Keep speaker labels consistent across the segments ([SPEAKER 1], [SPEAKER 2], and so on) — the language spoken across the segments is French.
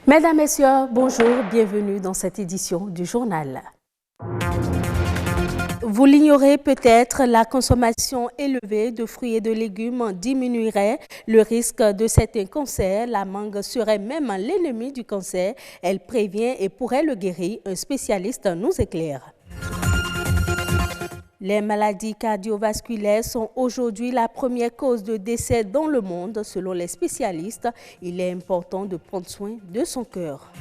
[SPEAKER 1] Mesdames, Messieurs, bonjour, bienvenue dans cette édition du journal. Vous l'ignorez peut-être, la consommation élevée de fruits et de légumes diminuerait le risque de certains cancers. La mangue serait même l'ennemi du cancer. Elle prévient et pourrait le guérir. Un spécialiste nous éclaire. Les maladies cardiovasculaires sont aujourd'hui la première cause de décès dans le monde. Selon les spécialistes, il est important de prendre soin de son cœur.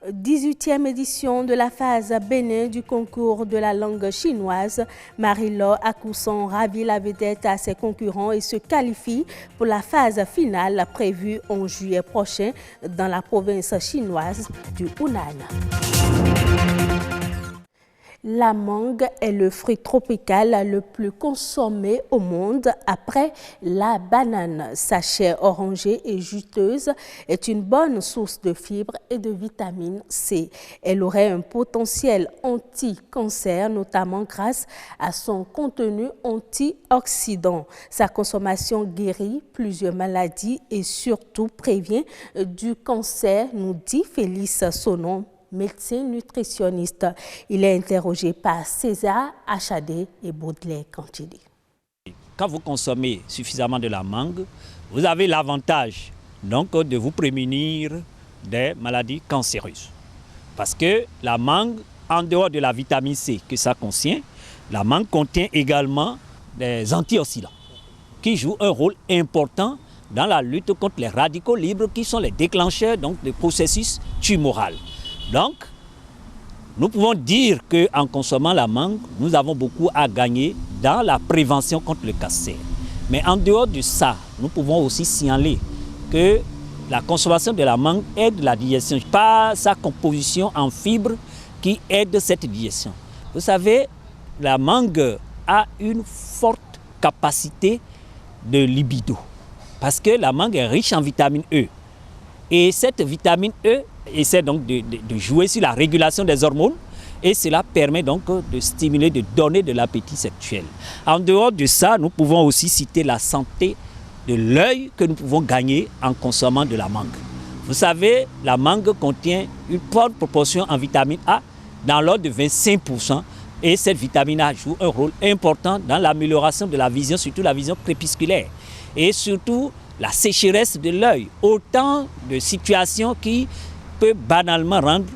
[SPEAKER 1] « 18e édition de la phase Bénin du concours de la langue chinoise. Marie-Laure Akouson ravit la vedette à ses concurrents et se qualifie pour la phase finale prévue en juillet prochain dans la province chinoise du Hunan. La mangue est le fruit tropical le plus consommé au monde après la banane. Sa chair orangée et juteuse est une bonne source de fibres et de vitamine C. Elle aurait un potentiel anti-cancer, notamment grâce à son contenu antioxydant. Sa consommation guérit plusieurs maladies et surtout prévient du cancer, nous dit Félix Sonon, médecin nutritionniste. Il est interrogé par César Achadé et Baudelaire Cantili.
[SPEAKER 2] Quand vous consommez suffisamment de la mangue, vous avez l'avantage donc de vous prémunir des maladies cancéreuses. Parce que la mangue, en dehors de la vitamine C que ça contient, la mangue contient également des antioxydants qui jouent un rôle important dans la lutte contre les radicaux libres qui sont les déclencheurs donc, des processus tumoraux. Donc, nous pouvons dire qu'en consommant la mangue, nous avons beaucoup à gagner dans la prévention contre le cancer. Mais en dehors de ça, nous pouvons aussi signaler que la consommation de la mangue aide la digestion par sa composition en fibres qui aide cette digestion. Vous savez, la mangue a une forte capacité de libido parce que la mangue est riche en vitamine E. Et cette vitamine E essaie donc de jouer sur la régulation des hormones et cela permet donc de stimuler, de donner de l'appétit sexuel. En dehors de ça, nous pouvons aussi citer la santé de l'œil que nous pouvons gagner en consommant de la mangue. Vous savez, la mangue contient une forte proportion en vitamine A dans l'ordre de 25% et cette vitamine A joue un rôle important dans l'amélioration de la vision, surtout la vision crépusculaire et surtout la sécheresse de l'œil. Autant de situations qui peut banalement rendre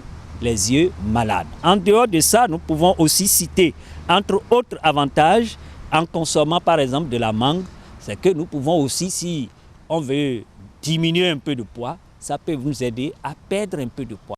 [SPEAKER 2] les yeux malades. En dehors de ça, nous pouvons aussi citer, entre autres avantages, en consommant par exemple de la mangue, c'est que nous pouvons aussi, si on veut diminuer un peu de poids, ça peut nous aider à perdre un peu de poids.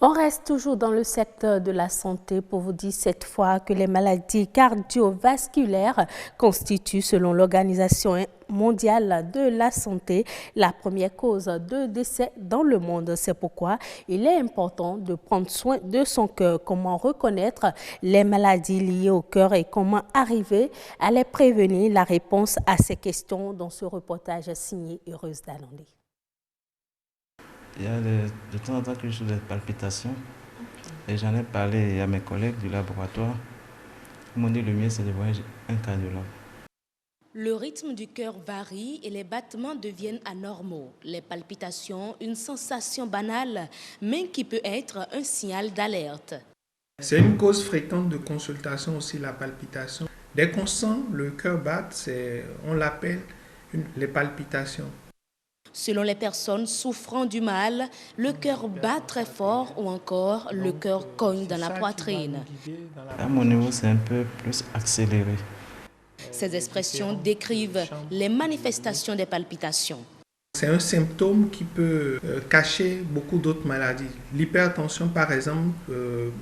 [SPEAKER 1] On reste toujours dans le secteur de la santé pour vous dire cette fois que les maladies cardiovasculaires constituent, selon l'Organisation mondiale de la santé, la première cause de décès dans le monde. C'est pourquoi il est important de prendre soin de son cœur. Comment reconnaître les maladies liées au cœur et comment arriver à les prévenir? La réponse à ces questions dans ce reportage signé Heureuse Dalandé.
[SPEAKER 3] Il y a de temps en temps que je suis des palpitations et j'en ai parlé à mes collègues du laboratoire. Ils m'ont dit le mieux c'est de voir un cardiologue.
[SPEAKER 4] Le rythme du cœur varie et les battements deviennent anormaux. Les palpitations, une sensation banale, mais qui peut être un signal d'alerte.
[SPEAKER 5] C'est une cause fréquente de consultation aussi, la palpitation. Dès qu'on sent le cœur battre, on l'appelle les palpitations.
[SPEAKER 4] Selon les personnes souffrant du mal, le cœur bat très fort ou encore le cœur cogne dans la poitrine.
[SPEAKER 3] À mon niveau, c'est un peu plus accéléré.
[SPEAKER 4] Ces expressions décrivent les manifestations des palpitations.
[SPEAKER 5] C'est un symptôme qui peut cacher beaucoup d'autres maladies. L'hypertension, par exemple,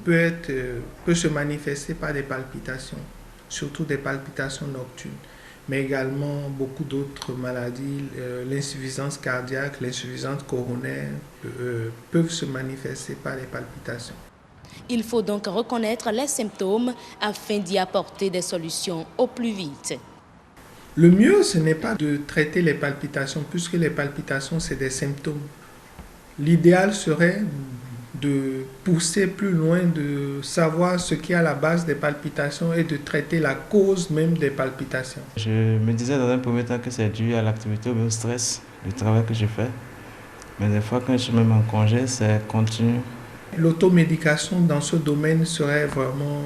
[SPEAKER 5] peut se manifester par des palpitations, surtout des palpitations nocturnes. Mais également beaucoup d'autres maladies, l'insuffisance cardiaque, l'insuffisance coronaire peuvent se manifester par les palpitations.
[SPEAKER 4] Il faut donc reconnaître les symptômes afin d'y apporter des solutions au plus vite.
[SPEAKER 5] Le mieux, ce n'est pas de traiter les palpitations, puisque les palpitations, c'est des symptômes. L'idéal serait de pousser plus loin, de savoir ce qui est à la base des palpitations et de traiter la cause même des palpitations.
[SPEAKER 3] Je me disais dans un premier temps que c'est dû à l'activité ou au stress, le travail que je fais. Mais des fois, quand je suis même en congé, c'est continu.
[SPEAKER 5] L'automédication dans ce domaine serait vraiment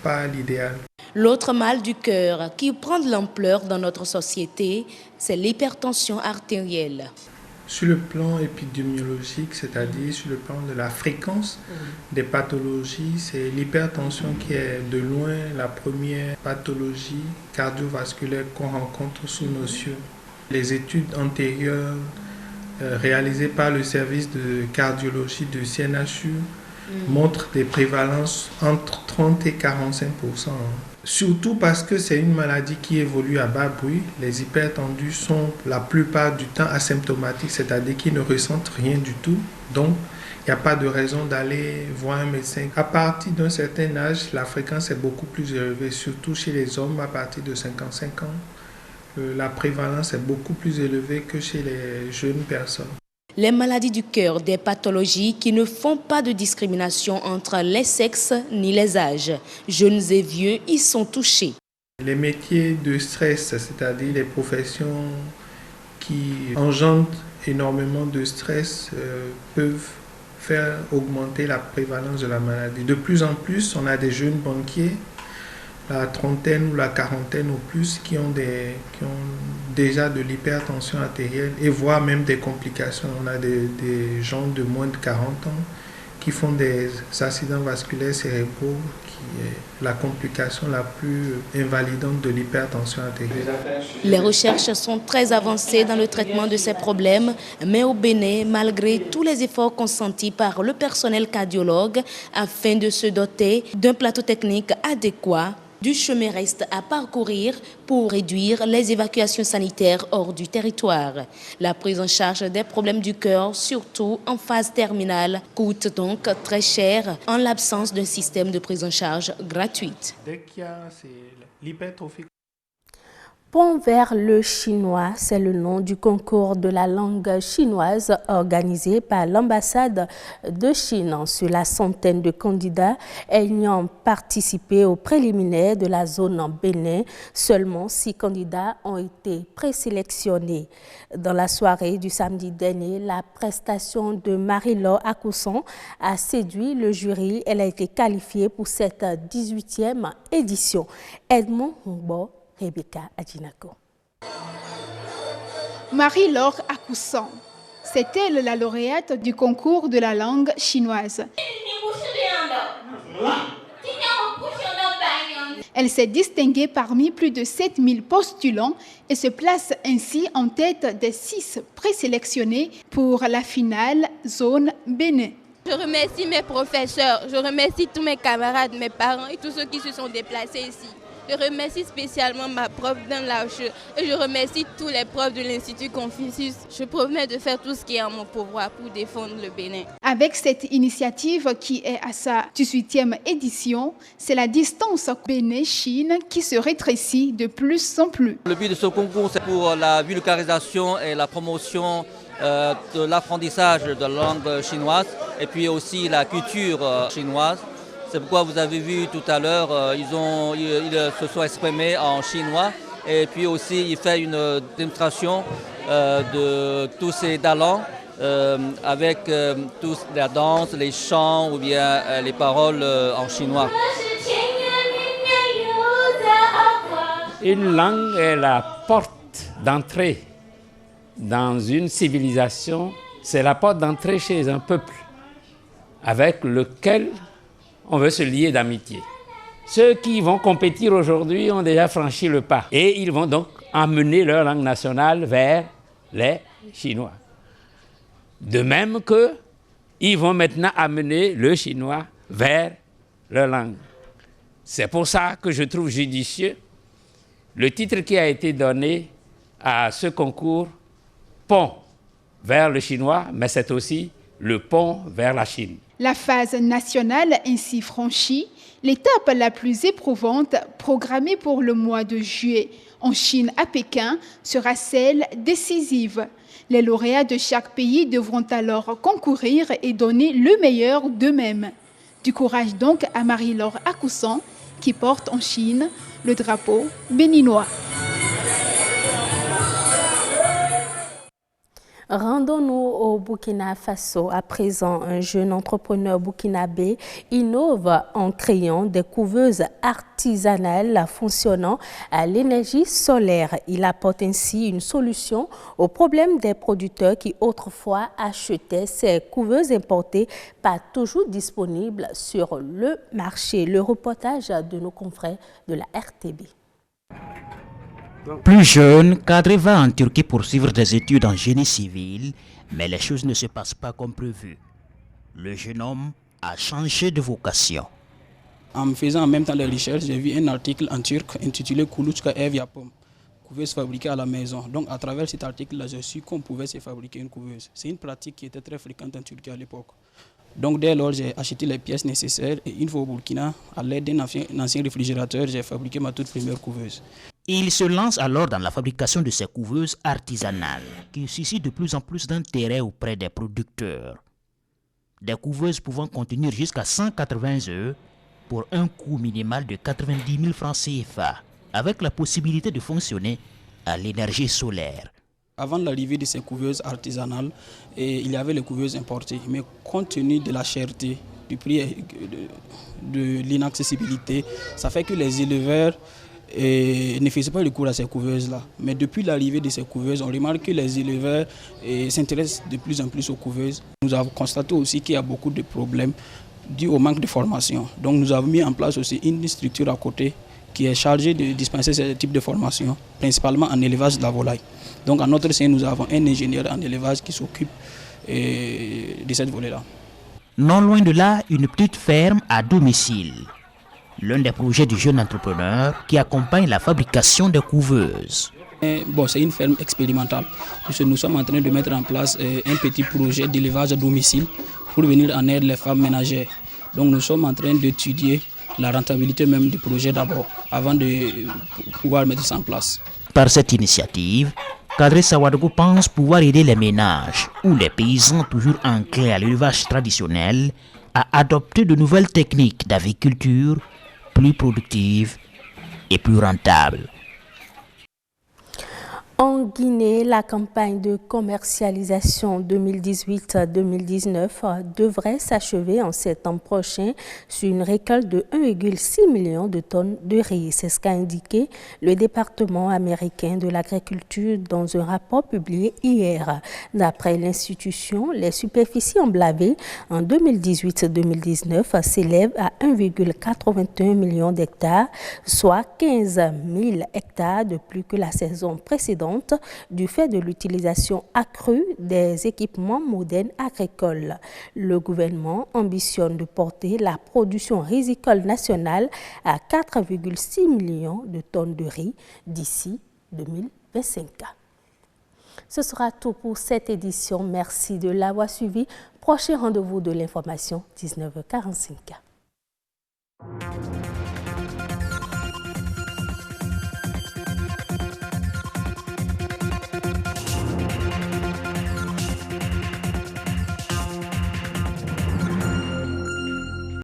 [SPEAKER 5] pas l'idéal.
[SPEAKER 4] L'autre mal du cœur qui prend de l'ampleur dans notre société, c'est l'hypertension artérielle.
[SPEAKER 5] Sur le plan épidémiologique, c'est-à-dire sur le plan de la fréquence des pathologies, c'est l'hypertension qui est de loin la première pathologie cardiovasculaire qu'on rencontre sous nos cieux. Les études antérieures réalisées par le service de cardiologie de CNHU montrent des prévalences entre 30 et 45%. Surtout parce que c'est une maladie qui évolue à bas bruit. Les hypertendus sont la plupart du temps asymptomatiques, c'est-à-dire qu'ils ne ressentent rien du tout. Donc, il n'y a pas de raison d'aller voir un médecin. À partir d'un certain âge, la fréquence est beaucoup plus élevée, surtout chez les hommes à partir de 55 ans. La prévalence est beaucoup plus élevée que chez les jeunes personnes.
[SPEAKER 4] Les maladies du cœur, des pathologies qui ne font pas de discrimination entre les sexes ni les âges. Jeunes et vieux y sont touchés.
[SPEAKER 5] Les métiers de stress, c'est-à-dire les professions qui engendrent énormément de stress, peuvent faire augmenter la prévalence de la maladie. De plus en plus, on a des jeunes banquiers, la trentaine ou la quarantaine ou plus, qui ont déjà de l'hypertension artérielle et voire même des complications. On a des gens de moins de 40 ans qui font des accidents vasculaires cérébraux, qui est la complication la plus invalidante de l'hypertension artérielle.
[SPEAKER 4] Les recherches sont très avancées dans le traitement de ces problèmes, mais au Bénin, malgré tous les efforts consentis par le personnel cardiologue afin de se doter d'un plateau technique adéquat, du chemin reste à parcourir pour réduire les évacuations sanitaires hors du territoire. La prise en charge des problèmes du cœur, surtout en phase terminale, coûte donc très cher en l'absence d'un système de prise en charge gratuite.
[SPEAKER 5] Dès qu'il y a l'hypertrophie.
[SPEAKER 1] Pont vers le chinois, c'est le nom du concours de la langue chinoise organisé par l'ambassade de Chine. Sur la centaine de candidats ayant participé aux préliminaires de la zone en Bénin, seulement 6 candidats ont été présélectionnés. Dans la soirée du samedi dernier, la prestation de Marie-Laure Akouson a séduit le jury. Elle a été qualifiée pour cette 18e édition. Edmond Humbo, Rebecca Adjinako.
[SPEAKER 6] Marie-Laure Akouson, c'est elle la lauréate du concours de la langue chinoise. Elle s'est distinguée parmi plus de 7000 postulants et se place ainsi en tête des 6 présélectionnés pour la finale zone Bénin.
[SPEAKER 7] Je remercie mes professeurs, je remercie tous mes camarades, mes parents et tous ceux qui se sont déplacés ici. Je remercie spécialement ma prof dans l'Arche et je remercie tous les profs de l'Institut Confucius. Je promets de faire tout ce qui est en mon pouvoir pour défendre le Bénin.
[SPEAKER 6] Avec cette initiative qui est à sa 18e édition, c'est la distance Bénin-Chine qui se rétrécit de plus en plus.
[SPEAKER 8] Le but de ce concours, c'est pour la vulgarisation et la promotion de l'apprentissage de la langue chinoise et puis aussi la culture chinoise. C'est pourquoi vous avez vu tout à l'heure, ils se sont exprimés en chinois et puis aussi il fait une démonstration de tous ces talents avec tous la danse, les chants ou bien les paroles en chinois.
[SPEAKER 9] Une langue est la porte d'entrée dans une civilisation, c'est la porte d'entrée chez un peuple avec lequel on veut se lier d'amitié. Ceux qui vont compétir aujourd'hui ont déjà franchi le pas et ils vont donc amener leur langue nationale vers les Chinois. De même qu'ils vont maintenant amener le chinois vers leur langue. C'est pour ça que je trouve judicieux le titre qui a été donné à ce concours, Pont vers le chinois, mais c'est aussi le pont vers la Chine.
[SPEAKER 6] La phase nationale ainsi franchie, l'étape la plus éprouvante programmée pour le mois de juillet en Chine à Pékin sera celle décisive. Les lauréats de chaque pays devront alors concourir et donner le meilleur d'eux-mêmes. Du courage donc à Marie-Laure Akousan qui porte en Chine le drapeau béninois.
[SPEAKER 1] Rendons-nous au Burkina Faso. À présent, un jeune entrepreneur burkinabé innove en créant des couveuses artisanales fonctionnant à l'énergie solaire. Il apporte ainsi une solution au problème des producteurs qui autrefois achetaient ces couveuses importées, pas toujours disponibles sur le marché. Le reportage de nos confrères de la RTB.
[SPEAKER 10] Plus jeune, Kadri va en Turquie pour suivre des études en génie civil, mais les choses ne se passent pas comme prévu. Le jeune homme a changé de vocation.
[SPEAKER 11] En faisant en même temps les recherches, j'ai vu un article en turc intitulé Kuluçka ev yapım, couveuse fabriquée à la maison. Donc à travers cet article-là, j'ai su qu'on pouvait se fabriquer une couveuse. C'est une pratique qui était très fréquente en Turquie à l'époque. Donc dès lors, j'ai acheté les pièces nécessaires et une fois au Burkina, à l'aide d'un ancien réfrigérateur, j'ai fabriqué ma toute première couveuse.
[SPEAKER 10] Il se lance alors dans la fabrication de ces couveuses artisanales qui suscitent de plus en plus d'intérêt auprès des producteurs. Des couveuses pouvant contenir jusqu'à 180 œufs pour un coût minimal de 90 000 francs CFA, avec la possibilité de fonctionner à l'énergie solaire.
[SPEAKER 11] Avant l'arrivée de ces couveuses artisanales, il y avait les couveuses importées, mais compte tenu de la cherté, du prix, de l'inaccessibilité, ça fait que les éleveurs ne faisaient pas recours à ces couveuses-là. Mais depuis l'arrivée de ces couveuses, on remarque que les éleveurs s'intéressent de plus en plus aux couveuses. Nous avons constaté aussi qu'il y a beaucoup de problèmes dus au manque de formation. Donc nous avons mis en place aussi une structure à côté qui est chargée de dispenser ce type de formation, principalement en élevage de la volaille. Donc en notre sein, nous avons un ingénieur en élevage qui s'occupe de cette volaille-là.
[SPEAKER 10] Non loin de là, une petite ferme à domicile. L'un des projets du jeune entrepreneur qui accompagne la fabrication des couveuses.
[SPEAKER 11] C'est une ferme expérimentale. Nous sommes en train de mettre en place un petit projet d'élevage à domicile pour venir en aide les femmes ménagères. Donc nous sommes en train d'étudier la rentabilité même du projet d'abord, avant de pouvoir mettre ça en place.
[SPEAKER 10] Par cette initiative, Kadri Sawadogo pense pouvoir aider les ménages ou les paysans toujours enclins à l'élevage traditionnel à adopter de nouvelles techniques d'agriculture plus productives et plus rentables.
[SPEAKER 1] En Guinée, la campagne de commercialisation 2018-2019 devrait s'achever en septembre prochain sur une récolte de 1,6 million de tonnes de riz. C'est ce qu'a indiqué le département américain de l'agriculture dans un rapport publié hier. D'après l'institution, les superficies emblavées en 2018-2019 s'élèvent à 1,81 million d'hectares, soit 15 000 hectares de plus que la saison précédente, du fait de l'utilisation accrue des équipements modernes agricoles. Le gouvernement ambitionne de porter la production rizicole nationale à 4,6 millions de tonnes de riz d'ici 2025. Ce sera tout pour cette édition. Merci de l'avoir suivi. Prochain rendez-vous de l'information, 19h45.